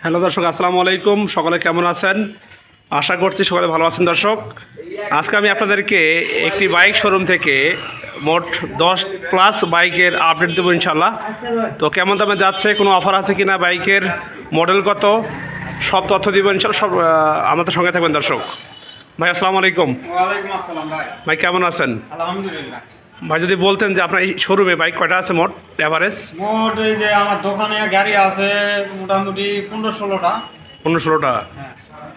Hello দর্শক, আসসালামু আলাইকুম। সকলে কেমন আছেন? আশা করছি সকলে ভালো আছেন। দর্শক, আজকে আমি আপনাদেরকে একটি বাইক শোরুম থেকে মোট 10+ বাইকের আপডেট দেবো ইনশাল্লাহ। তো কেমন দামে যাচ্ছে, কোনো অফার আছে কিনা, বাইকের মডেল কত, সব তথ্য দিব ইনশাল্লাহ। সব আমাদের সঙ্গে থাকবেন দর্শক। ভাই আসসালামু আলাইকুম। ওয়ালাইকুম আসসালাম ভাই। ভাই কেমন আছেন? আলহামদুলিল্লাহ। ভাই যদি বলতেন যে আপনার এই শোরুমে বাইক কয়টা আছে মোট অ্যাভারেজ? মোট এই যে আমার দোকানে গাড়ি আছে মোটামুটি 15-16টা। 15-16টা। হ্যাঁ।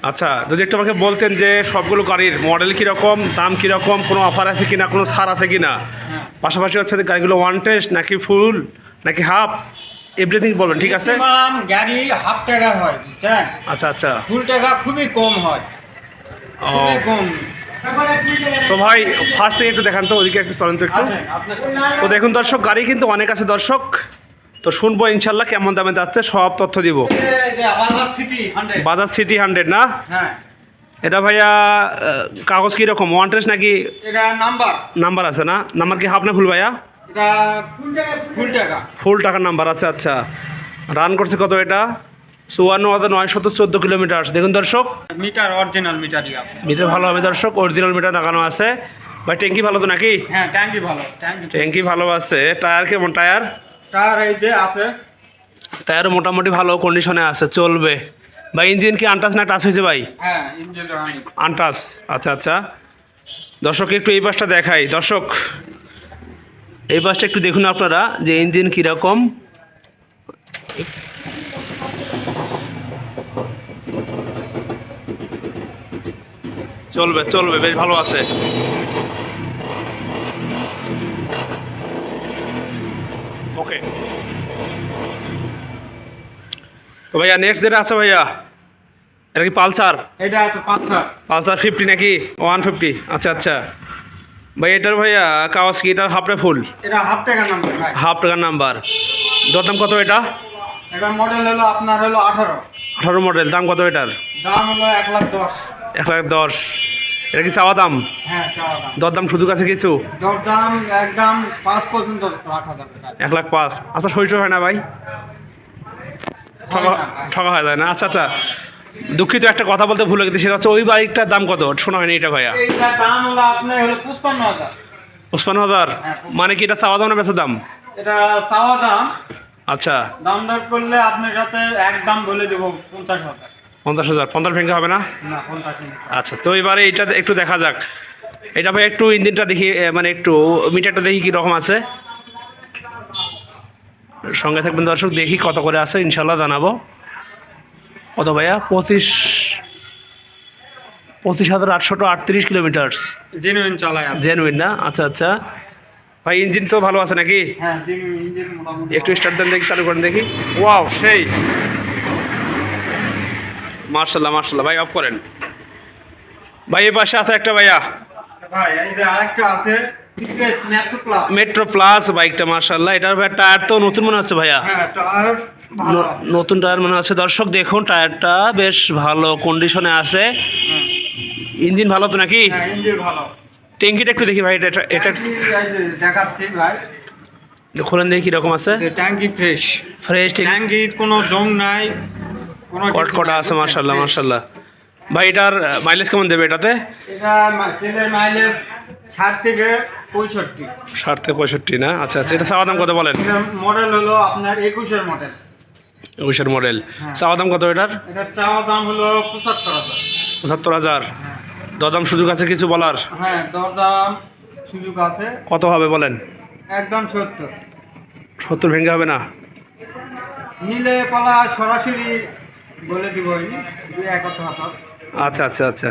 আচ্ছা, যদি একটু আমাকে বলতেন যে সবগুলো গাড়ির মডেল কীরকম, দাম কীরকম, কোনো অফার আছে কিনা, কোনো ছাড় আছে কিনা, হ্যাঁ। পাশাপাশি হচ্ছে যে গাড়িগুলো ওয়ান টেস্ট নাকি ফুল নাকি হাফ, এভরিথিং বলবেন, ঠিক আছে? ম্যাক্সিমাম গাড়ি হাফ টাকা হয়, বুঝছেন? আচ্ছা আচ্ছা। ফুল টাকা খুবই কম হয়, ও, খুবই কম। তো ভাই ফার্স্ট থেকে একটু দেখান তো, ওদিকে একটু চলেন তো একটু। আসেন আপনার। তো দেখুন দর্শক, গাড়ি কিন্তু অনেক আছে দর্শক, তো শুনবো ইনশাল্লাহ কেমন দামে যাচ্ছে, সব তথ্য দিব। এই যে বাজাজ সিটি 100। বাজাজ সিটি 100 না? হ্যাঁ। এটা ভাইয়া কাগজ কীরকম, ওয়ান টেস্ট নাকি এটা নাম্বার। নাম্বার আছে না? নাম্বার কি হাফ না ফুল ভাইয়া? এটা ফুল টাকা। ফুল টাকার নাম্বার। আচ্ছা আচ্ছা। রান করছে কত এটা? 54,914 কিলোমিটার। দেখুন দর্শক, মিটার অরিজিনাল মিটারই আছে। মিটার ভালো হবে দর্শক, অরিজিনাল মিটার লাগানো আছে। ভাই ট্যাঙ্কি ভালো তো নাকি? হ্যাঁ, ট্যাঙ্কি ভালো। ট্যাঙ্কি ভালো আছে। টায়ার কেমন? টায়ার তার এই যে আছে। টায়ারও মোটামুটি ভালো কন্ডিশনে আছে, চলবে। ভাই ইঞ্জিন কি আনটাচ না টাচ হয়েছে ভাই? হ্যাঁ, ইঞ্জিন রানিং। আনটাচ। আচ্ছা আচ্ছা। দর্শক একটু এই বাসটা দেখাই। দর্শক এই বাসটা একটু দেখুন আপনারা যে ইঞ্জিন কীরকম। চলবে চলবে, বেশ ভালো আছে। ওকে। তো ভাইয়া নেক্সট যেটা আছে ভাইয়া, এটা কি পালসার? এটা তো পাঁচটার। পালসার 50 নাকি 150? আচ্ছা আচ্ছা। ভাই এটার ভাইয়া কাগজ কি, এটা হাফটা ফুল? এটা হাফ টাকার নাম্বার ভাই। হাফ টাকার নাম্বার। দরদাম কত এটা? এটা মডেল হলো আপনার হলো 18। 18 মডেল। দাম কত এটার? দাম হলো 1,10,000। 1,10,000। এটা কি চাওয়া দাম? হ্যাঁ, চাওয়া দাম। দরদাম সুযোগ আছে কিছু? দরদাম একদম 5 পর্যন্ত রাখা যাবে ভাই। 1,05,000। আচ্ছা, সইটা হয় না ভাই? ঠকা ঠকা হয়ে যায় না? আচ্ছা আচ্ছা। দুঃখিত, একটা কথা বলতে ভুলে গেছি, সেটা হচ্ছে ওই বাইকটার দাম কত শোনা হয়নি এটা ভাইয়া। এইটার দাম হলো আপনার হলো 55,000। 55,000? হ্যাঁ। মানে কি এটা চাওয়া দাম না বেচা দাম? এটা চাওয়া দাম। আচ্ছা। দাম দর করলে আপনার সাথে একদম বলে দেবো 50,000। 50,000? 50 ভেঙে হবে না? না, 50 না। আচ্ছা, তো এবারে এইটা একটু দেখা যাক। এটা ভাই একটু ইঞ্জিনটা দেখি, মানে একটু মিটারটা দেখি কীরকম আছে। সঙ্গে থাকবেন দর্শক, দেখি কত করে আছে, ইনশাল্লাহ জানাবো। কত ভাইয়া? 25,838 কিলোমিটার। জেনুইন চালায় আছে। জেনুইন না? আচ্ছা আচ্ছা। ভাই ইঞ্জিন তো ভালো আছে নাকি? হ্যাঁ, জেনুইন ইঞ্জিন মোটামুটি। একটু স্টার্ট দেন দেখি, চালু করেন দেখি। ওয়াও, সেই মার্শাল্লাহ মার্শাল্লাহ। ভাই অফ করেন। ভাই এই পাশে আছে একটা ভাইয়া, ভাই এই যে আরেকটা আছে মেট্রো প্লাস। মেট্রো প্লাস বাইকটা মার্শাল্লাহ। এটার ভাই টায়ার তো নতুন মনে হচ্ছে ভাইয়া। হ্যাঁ, টায়ার ভালো আছে। নতুন টায়ার মনে হচ্ছে দর্শক, দেখুন টায়ারটা বেশ ভালো কন্ডিশনে আছে। ইঞ্জিন ভালো তো নাকি? হ্যাঁ, ইঞ্জিন ভালো। ট্যাঙ্কিটা একটু দেখি ভাই, এটা এটা ট্যাঙ্কি এই যে দেখাচ্ছি ভাই। খোলেন দেখি কীরকম আছে। যে ট্যাঙ্কি ফ্রেশ। ফ্রেশ ট্যাঙ্কি কোনো জং নাই, কোনো কিছু কটকটা নাই, আছে বুঝছেন? মার্শাল্লাহ Fresh। মার্শাল্লাহ। ভাই এটার মাইলেজ কেমন দেবে এটাতে? এটা তেলের মাইলেজ 60 থেকে 65। 60 থেকে 65 না? আচ্ছা আচ্ছা। এটা চাওয়া দাম কত বলেন? এটার মডেল হলো আপনার 21-এর মডেল। 21-এর মডেল। হ্যাঁ। চাওয়া দাম কত এটার? এটা চাওয়া দাম হলো 75,000। 75,000। হ্যাঁ। দরদাম সুযোগ আছে কিছু বলার? হ্যাঁ, দরদাম সুযোগ আছে। কত হবে বলেন? একদম 70। 70 ভেঙে হবে না? নিলে পালা সরাসরি বলে দিব, দুই এক কথা। আচ্ছা আচ্ছা আচ্ছা।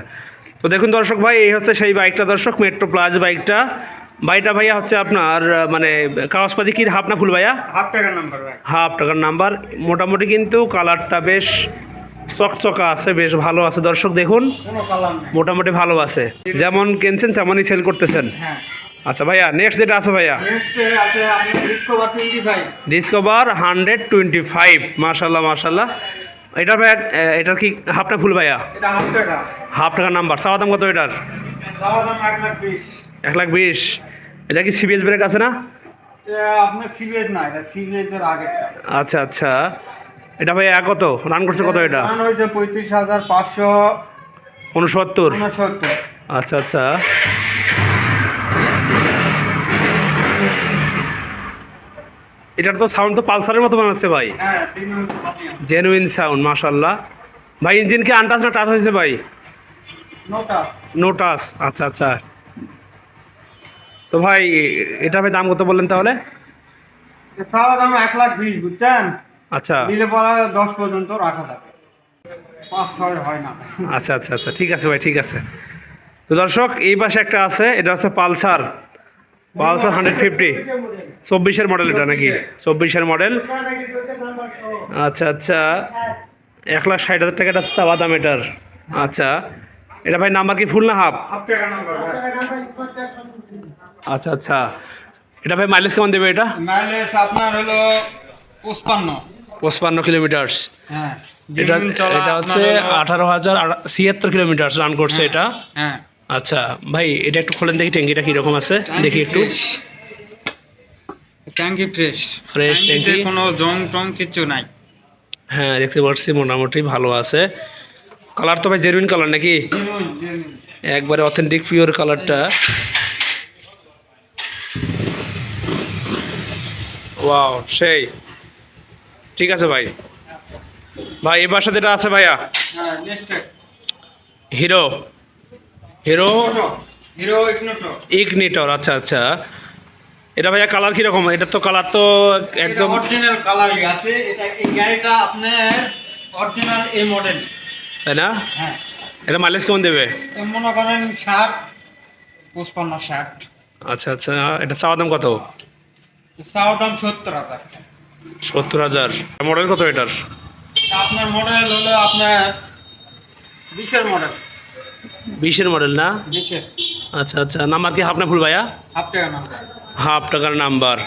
তো দেখুন দর্শক ভাই, এই হচ্ছে সেই বাইকটা দর্শক, মেট্রো প্লাস বাইকটা। বাইকটা ভাইয়া হচ্ছে আপনার মানে কাগজপাতি কি হাফ না ফুল ভাইয়া? হাফ টাকার নাম্বার ভাই। হাফ টাকার নাম্বার। মোটামুটি কিন্তু কালারটা বেশ চকচকা আছে, বেশ ভালো আছে দর্শক, দেখুন কোনো কালার নেই। মোটামুটি ভালো আছে, যেমন কিনছেন তেমনই সেল করতেছেন। হ্যাঁ। আচ্ছা ভাইয়া, নেক্সট যেটা আছে ভাইয়া, নেক্সটে আছে আপনার ডিসকভার 25। ডিসকভার 125। মার্শাল্লাহ মার্শাল্লাহ। এটা ভাইয়া এটার কি হাফ না ফুল ভাইয়া? এটা হাফ টাকা। হাফ টাকার নাম্বার। চাওয়া দাম কত এটার? চাওয়া দাম 1,20,000। 1,20,000। এটা কি সিবিএস ব্রেক আছে না? আপনার সিবিএস না, এটা সিবিএস এর আগেরটা। আচ্ছা আচ্ছা। এটা ভাই কত রান করছে কত এটা? রান হয়েছে 35,569। 69। আচ্ছা আচ্ছা, এটার তো সাউন্ড তো পালসারের মতো বানাচ্ছে ভাই, হ্যাঁ জেনুইন সাউন্ড মাশাআল্লাহ। ভাই ইঞ্জিন কি আনটাচ না টাচ হয়েছে ভাই? নটা। No touch. আচ্ছা আচ্ছা, তো ভাই এটা ভাই দাম কত বললেন তাহলে? চাওয়া দাম 1,20,000 বুঝছেন। আচ্ছা নিলে পরে 10 পর্যন্ত রাখা যাবে, 5-6 হয় না। আচ্ছা আচ্ছা আচ্ছা, ঠিক আছে ভাই, ঠিক আছে। তো দর্শক এই পাশে একটা আছে, এটা হচ্ছে পালসার 150, 24-এর মডেল এটা নাকি? 24-এর মডেল। আচ্ছা আচ্ছা, 1,60,000 টাকা এটা চাওয়া দাম এটার। আচ্ছা, এটা ভাই নাম্বার কি ফুল না হাফ? টাকা নাম্বার ভাই। আচ্ছা আচ্ছা, এটা ভাই মাইলেজ কেমন দেবে এটা? মাইলেজ আপনার হলো 55। 55 কিলোমিটার। হ্যাঁ এটা genuine চলা এটা হচ্ছে আপনার হলো- 18,076 কিলোমিটার রান করছে এটা। হ্যাঁ আচ্ছা ভাই, এটা একটু খোলেন দেখি, ট্যাঙ্কিটা কীরকম আছে দেখি একটু। ট্যাঙ্কি ফ্রেশ, Fresh ট্যাঙ্কিতে ট্যাঙ্কি। কোনো জং টং কিছু নাই। হ্যাঁ দেখতে পাচ্ছি মোটামুটি ভালো আছে। কালার তো ভাই জেনুইন কালার নাকি? একবারে অথেন্টিক পিওর কালারটা। ওয়াও সেই, ঠিক আছে ভাই। ভাই এবার সাথে এটা আছে ভাইয়া, হ্যাঁ next Hero Hero Hero Ignitor. Ignitor. আচ্ছা আচ্ছা, এটা ভাইয়া কালার কীরকম? এটা তো কালার তো একদম একদম, অরিজিনাল কালারই আছে। এটা এই গাড়িটা আপনার অরিজিনাল এই মডেল। তাই না? হ্যাঁ এটা মাইলেজ কেমন দেবে? তো মনে করেন 55-60। আচ্ছা আচ্ছা, এটা চাওয়া দাম কত? চাওয়া দাম 70,000। 70,000। মডেল কত এটার? আপনার মডেল হলো আপনার 20-এর মডেল। 20-এর মডেল না? 20-এর আচ্ছা আচ্ছা, নাম্বার কি হাফ না ফুল ভাইয়া? হাফ টাকা নাম্বার। হাফ টাকার নাম্বার।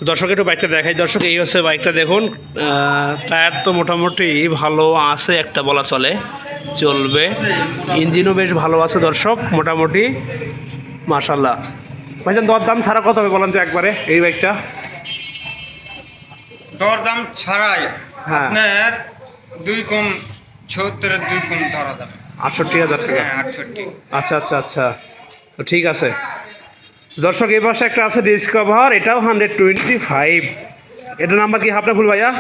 দর্শক একটু বাইকটা দেখাই। দর্শক এই হচ্ছে বাইকটা, দেখুন টায়ার তো মোটামুটি ভালো আছে একটা বলা চলে, চলবে। ইঞ্জিনও বেশ ভালো আছে দর্শক মোটামুটি মাশাল্লাহ। ভাইজান দর দাম ছাড়া কত হবে বলেন তো একবারে এই বাইকটা? দরদাম ছাড়াই হ্যাঁ। আপনার 2 কম 70-এর 2 কম ধরা যাবে। 68,000 টাকা। হ্যাঁ 68। আচ্ছা আচ্ছা আচ্ছা, তো ঠিক আছে। দর্শক এই পাশে একটা আছে ডিসকভার, এটাও 125। এটা নাম্বার কি হাফ না ফুল ভাইয়া?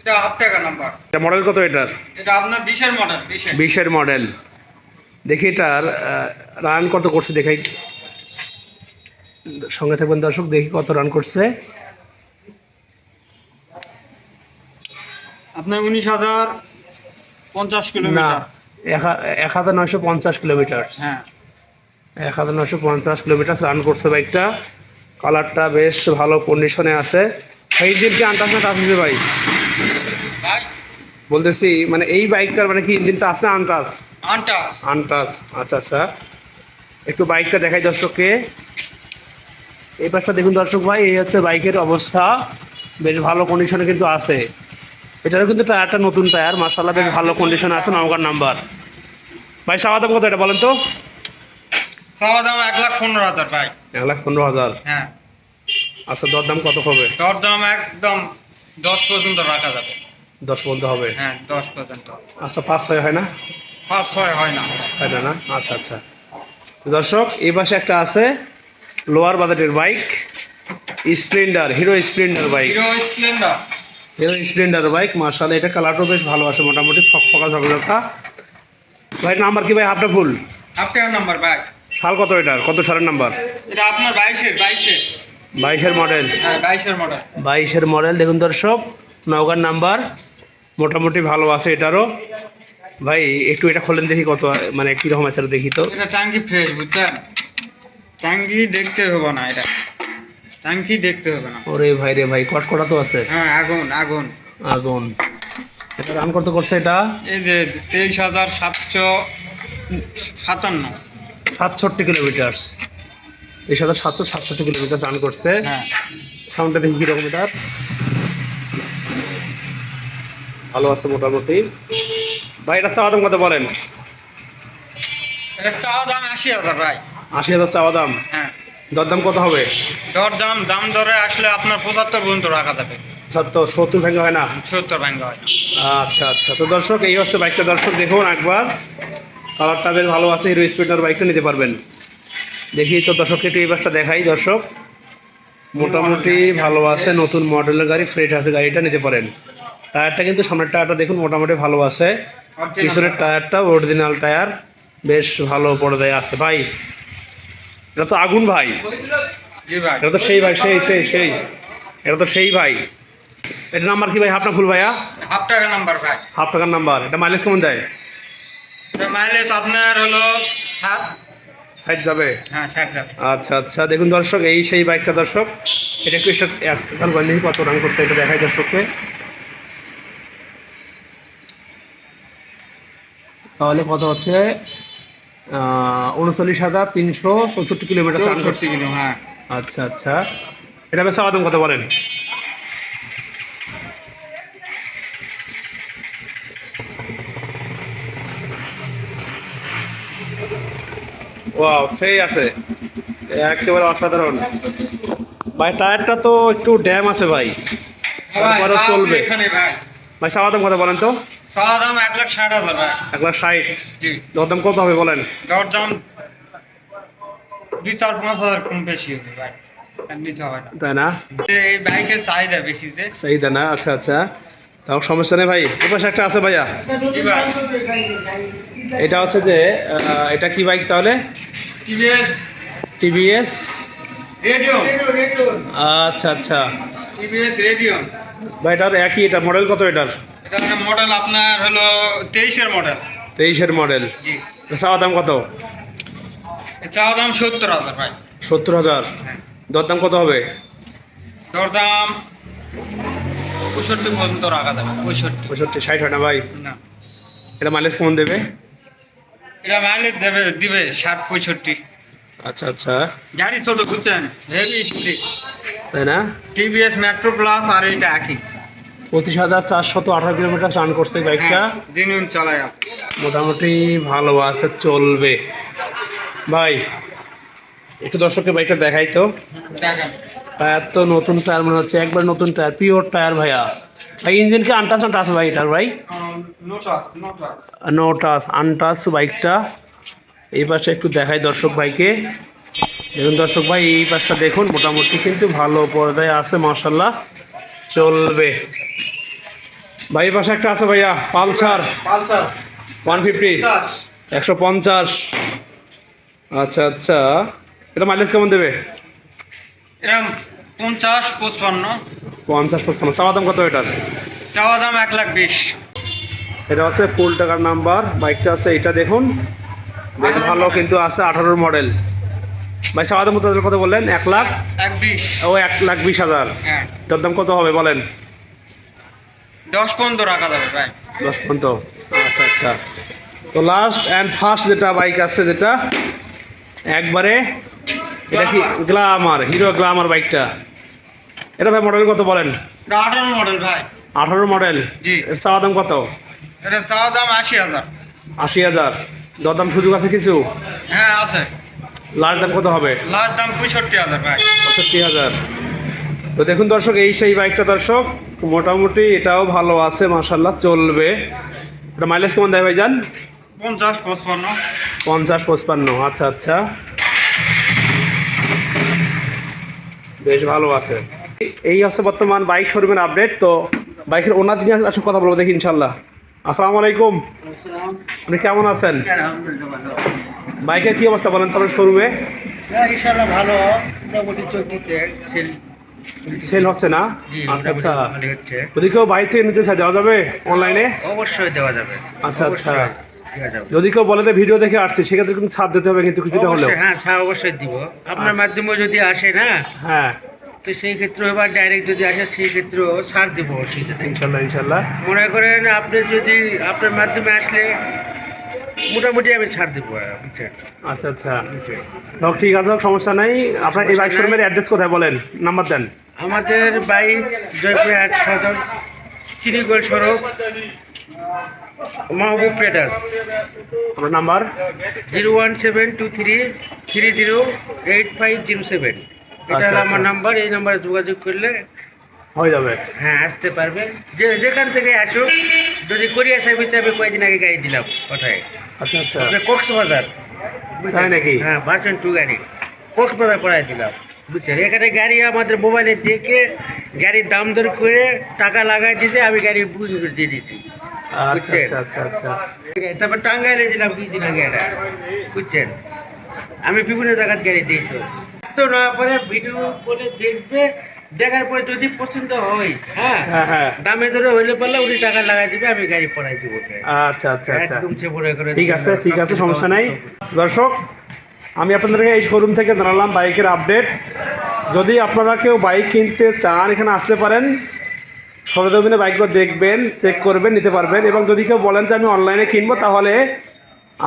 এটা হাফ টাকা নাম্বার। এটা মডেল কত এটার? এটা আপনার 20-এর মডেল। 20-এর 20-এর মডেল। দেখি এটার রান কত করছে দেখাই, সঙ্গে থাকবেন দর্শক, দেখি কত রান করছে। আপনার 19,050 না, কিলোমিটার। 1,950 কিলোমিটার। হ্যাঁ 1,950 কিলোমিটার রান করছে বাইকটা। কালারটা বেশ ভালো কন্ডিশনে আছে। ইঞ্জিন কি আনটাস না টাচ হয়েছে ভাই? ভাই বলতেছি মানে এই বাইকটার মানে কি ইঞ্জিনটা আছে না আনটাস? আনটাস। আনটাস। আচ্ছা আচ্ছা, একটু বাইকটা দেখাই দর্শককে। এই পাশটা দেখুন দর্শক ভাই, এই হচ্ছে বাইকের অবস্থা, বেশ ভালো কন্ডিশনে কিন্তু আছে। এটারও কিন্তু টায়ারটা নতুন টায়ার মাশাআল্লাহ, বেশ ভালো কন্ডিশনে আছে। নওগাঁর নাম্বার। ভাই চাওয়া দাম কত এটা বলেন তো? চাওয়া দাম 1,15,000 ভাই। 1,15,000। হ্যাঁ আচ্ছা, দরদাম কত হবে? দরদাম একদম 10 পর্যন্ত রাখা যাবে। 10 পর্যন্ত হবে? হ্যাঁ 10 পর্যন্ত। আচ্ছা, 5-6 হয় না? 5-6 হয় না। হয় না না? আচ্ছা আচ্ছা। তো দর্শক এই পাশে একটা আছে লোয়ার বাজেটের bike, Splendor, hero Splendor bike. Hero Splendor. Hero Splendor bike মাশাআল্লাহ, এটা কালারটাও বেশ ভালো আছে মোটামুটি, ফকফকা ঝকঝকা। ভাই নাম্বার কি ভাই হাফটা ফুল? হাফ টাকা নাম্বার ভাই। সাল কত এটার? কত সালের নাম্বার? এটা আপনার 22-এর। 22-এর মডেল। হ্যাঁ 22-এর মডেল। 22-এর মডেল দেখুন দর্শক, নওগাঁর নাম্বার, মোটামুটি ভালো আছে এটারও। ভাই একটু এটা খোলেন দেখি কত মানে কীরকম আছে এটা দেখি তো। এটা ট্যাঙ্কি ফ্রেশ বুঝছেন, ট্যাঙ্কি দেখতে হবে না, এটা ট্যাঙ্কি দেখতে হবে না। ওরে ভাই রে ভাই, কটকটা তো আছে। হ্যাঁ আগুন আগুন আগুন। এটা রান করতে করছে এটা এই যে 23,757। 67 কিলোমিটার। 23,767 কিলোমিটার রান করছে। হ্যাঁ সাউন্ডটা দেখি কীরকম এটার। ভালো আছে মোটামুটি। ভাই এটা চাওয়া দাম কত বলেন? এটা চাওয়া দাম 80,000 ভাই। 80,000 চাওয়া দাম। হ্যাঁ দরদাম কত হবে? দাম ধরে আসলে আপনার 75 পর্যন্ত রাখা যাবে। 70 ভেঙে হয় না? 70 ভাঙ্গা হয়। আচ্ছা আচ্ছা, তো দর্শক এই হচ্ছে বাইকটা। দর্শক দেখুন একবার, কালারটা বেশ ভালো আছে। হিরো স্প্লেন্ডার বাইকটা নিতে পারবেন। দেখি তো দর্শককে একটু এই বাসটা দেখাই। দর্শক মোটামুটি ভালো আছে, নতুন মডেলের গাড়ি, ফ্রেশ আছে, গাড়িটা নিতে পারেন। টায়ারটা কিন্তু সামনের টায়ারটা দেখুন মোটামুটি ভালো আছে, পিছনের টায়ারটা অরিজিনাল টায়ার, বেশ ভালো পর্যায়ে আছে। ভাই এটা তো আগুন ভাই, জি ভাই। এটা তো সেই ভাই, সেই এটা তো সেই ভাই। এটা নাম্বার কি ভাই, হাফ না ফুল ভাইয়া? হাফ টাকা নাম্বার ভাই। হাফ টাকার নাম্বার। এটা মাইলেজ কেমন দেয়? এটা মাইলেজ আপনার হলো 60। 60 যাবে? হ্যাঁ 60 যাবে। আচ্ছা আচ্ছা, দেখুন দর্শক এই সেই বাইকটা। দর্শক এটা একটু দেখি কত রান করছে, এটা দেখাই দর্শককে। তাহলে কত হচ্ছে, 39,364 কিলোমিটার রান করছে। 64 কিলো। হ্যাঁ আচ্ছা আচ্ছা, এটা বেশ আদম কত বলেন? ওয়াও, সেই আছে, একেবারে অসাধারণ ভাই। টায়ারটা তো একটু ড্যাম আছে ভাই, তারপরেও চলবে। এখানে ভাই ভাই সাবাদাম কত বলেন তো? চাওয়া দাম 1,60,000 ভাই। 1,60,000। জি। দরদাম কত হবে বলেন? দরদাম 2-4-5 হাজার কম বেশি হবে ভাই, আর নিচে হয় না। তাই না? এই বাইকের চাহিদা বেশি যে। সেই না? আচ্ছা আচ্ছা, তাও সমস্যা নেই ভাই। এ পাশে একটা আছে ভাইয়া, জি ভাই। এটা হচ্ছে যে এটা কি বাইক তাহলে? TVS TVS. রেডিও। আচ্ছা আচ্ছা টিভিএস রেডিও। ভাই, এটার একই, এটা মডেল কত এটার? এটা মডেল আপনার হলো 23-এর মডেল। 23-এর মডেল। জি। চাওয়া দাম কত? চাওয়া দাম 70,000 ভাই। 70,000। হ্যাঁ। দরদাম কত হবে? দরদাম 65 পর্যন্ত রাখা যাবে। 65। 65, 60 হয় না ভাই? না, এটা মাইলেজ কেমন দেবে? এটা মাইলেজ দিবে 60-65। আচ্ছা আচ্ছা, গাড়ি ছোট বুঝছেন, হেভি স্পিড। তাই না? টিভিএস মেট্রো প্লাস আর এটা একই। 25,418 কিলোমিটার রান করছে এই বাইকটা। জেনুইন চালায় আছে। মোটামুটি ভালো আছে, চলবে। ভাই একটু দর্শককে বাইকটা দেখাই তো। দেখেন টায়ার তো নতুন টায়ার মনে হচ্ছে, একবার নতুন টায়ার, পিওর টায়ার ভাইয়া। ভাই ইঞ্জিন কি আনটাচ আছে ভাই এটার? ভাই নো টাচ, আনটাচ বাইকটা। এই পাশে একটু দেখাই দর্শক ভাইকে। দেখুন দর্শক ভাই, এই পাশটা দেখুন, মোটামুটি কিন্তু ভালো পর্দায় আছে, মাশাল্লাহ, চলবে। ভাই এই পাশে একটা আছে ভাইয়া, পালসার 150, 150। আচ্ছা আচ্ছা, এটা মাইলেজ কেমন দেবে? এরকম 50-55। 50-55। চাওয়া দাম কত এটার? চাওয়া দাম 1,20,000। এটা হচ্ছে ফুল টাকার নাম্বার বাইকটা আছে, এটা দেখুন বেশ ভালো কিন্তু আছে, 18 মডেল। ভাই চাওয়া দাম কত বললেন? 1,20,000। 1,20,000। ও 1,20,000। হ্যাঁ, তার দাম কত হবে বলেন? 10 পর্যন্ত রাখা যাবে ভাই। 10 পর্যন্ত। আচ্ছা আচ্ছা, তো লাস্ট অ্যান্ড ফার্স্ট যেটা বাইক আছে, যেটা একবারে, এটা কি গ্ল্যামার, হিরো গ্ল্যামার বাইকটা। এটা ভাই মডেল কত বলেন? এটা 18 মডেল ভাই। 18 মডেল। জি। এর চাওয়া দাম কত? এটা চাওয়া দাম 80,000। 80,000। দরদাম সুযোগ আছে কিছু? হ্যাঁ আছে। লাস্ট দাম কত হবে? লাস্ট দাম 65,000 ভাই। 65,000। তো দেখুন দর্শক, এই সেই বাইকটা দর্শক, মোটামুটি এটাও ভালো আছে, মাশাল্লাহ, চলবে। এটা মাইলেজ কেমন দেয় ভাইজান? 50-55। 50-55। আচ্ছা আচ্ছা, বেশ ভালো আছে। এই হচ্ছে বর্তমান বাইক শোরুমের আপডেট। তো বাইকের ওনার দিনে আসলে কথা বলবো দেখি ইনশাল্লাহ। আসসালামু আলাইকুম, আপনি কেমন আছেন? আলহামদুলিল্লাহ ভালো। বাইকের কি অবস্থা বলেন তাহলে শোরুমে? হ্যাঁ ইনশাআল্লাহ ভালো, মোটামুটি চলতেছে। সেল হচ্ছে না? আচ্ছা আচ্ছা, মোটামুটি হচ্ছে। যদি কেউ বাইক থেকে নিতে চায় দেওয়া যাবে অনলাইনে? অবশ্যই দেওয়া যাবে। আচ্ছা আচ্ছা, দেওয়া যাবে। যদি কেউ বলে যে ভিডিও দেখে আসছে, সেক্ষেত্রে কিন্তু ছাড় দিতে হবে কিন্তু কিছুটা হলেও। অবশ্যই, হ্যাঁ ছাড় অবশ্যই দিব। আপনার মাধ্যমে যদি আসে না, হ্যাঁ তো সেই ক্ষেত্রে এবার ডাইরেক্ট যদি আসে সেই ক্ষেত্রেও ছাড় দিব অবশ্যই। ইনশাল্লাহ ইনশাল্লাহ। মনে করেন আপনি যদি আপনার মাধ্যমে আসলে মোটামুটি আমি ছাড় দেবো। বুঝছেন? আচ্ছা আচ্ছা, তো ঠিক আছে, সমস্যা নাই। আপনার এই বাইক শোরুমের অ্যাড্রেস কোথায় বলেন, নাম্বার দেন। আমাদের বাইক জয়পুরহাট সদর, চিনিগোল সড়ক, মাহবুব ট্রেডার্স। আপনার নাম্বার? 01723308507। এটা হলো আচ্ছা, আমার আচ্ছা। নাম্বার। এই নাম্বারে যোগাযোগ করলে হয়ে যাবে। হ্যাঁ আসতে পারবে, যেখান থেকে আসুক। যদি কোরিয়ার সার্ভিসে আমি কয়েকদিন আগে গাড়ি দিলাম কোথায়, আচ্ছা আচ্ছা, কক্সবাজার। তাই নাকি? হ্যাঁ ভার্সন 2 গাড়ি কক্সবাজার পড়াই দিলাম, বুঝছেন। এখানে গাড়ি আমাদের মোবাইলে দেখে গাড়ির দাম দর করে টাকা লাগাই দিতে আমি গাড়ি বুকিং করে দিয়ে দিচ্ছি, আচ্ছা আচ্ছা আচ্ছা আচ্ছা। তারপর টাঙ্গাইলে দিলাম কিছুদিন আগে এটা, বুঝছেন। আমি বিভিন্ন জায়গার গাড়ি দিই, তো না পরে ভিডিও করে দেখবে, দেখার পরে যদি পছন্দ হয়, হ্যাঁ হ্যাঁ হ্যাঁ, দামে ধরে হইলে পারলে উনি টাকা লাগাই দিবে, আমি গাড়ি পড়াই দিব। আচ্ছা আচ্ছা আচ্ছা, একদম চেপড়ে করে ঠিক আছে ঠিক আছে, সমস্যা নাই। দর্শক, আমি আপনাদেরকে এই শোরুম থেকে জানালাম বাইকের আপডেট। যদি আপনারা কেউ বাইক কিনতে চান এখানে আসতে পারেন, সরজমিনে বাইকগুলো দেখবেন, চেক করবেন, নিতে পারবেন। এবং যদি কেউ বলেন যে আমি অনলাইনে কিনবো, তাহলে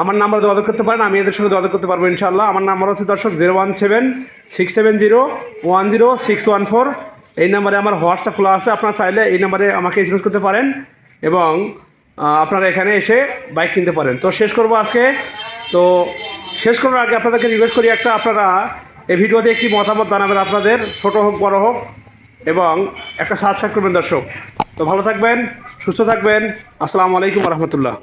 আমার নাম্বার যোগাযোগ করতে পারেন, আমি এদের সঙ্গে যোগাযোগ করতে পারবো ইনশাল্লাহ। আমার নাম্বার হচ্ছে দর্শক 0177670100614। এই নাম্বারে আমার হোয়াটসঅ্যাপ খোলা আছে, আপনারা চাইলে এই নাম্বারে আমাকে এসএমএস করতে পারেন এবং আপনারা এখানে এসে বাইক কিনতে পারেন। তো শেষ করব আজকে। তো শেষ করার আগে আপনাদেরকে রিকোয়েস্ট করি একটা, আপনারা এই ভিডিওতে একটি মতামত জানাবেন, আপনাদের ছোট হোক বড় হোক, এবং একটা সাবস্ক্রাইব করবেন দর্শক। তো ভালো থাকবেন, সুস্থ থাকবেন। আসসালামু আলাইকুম রহমতুল্লাহ।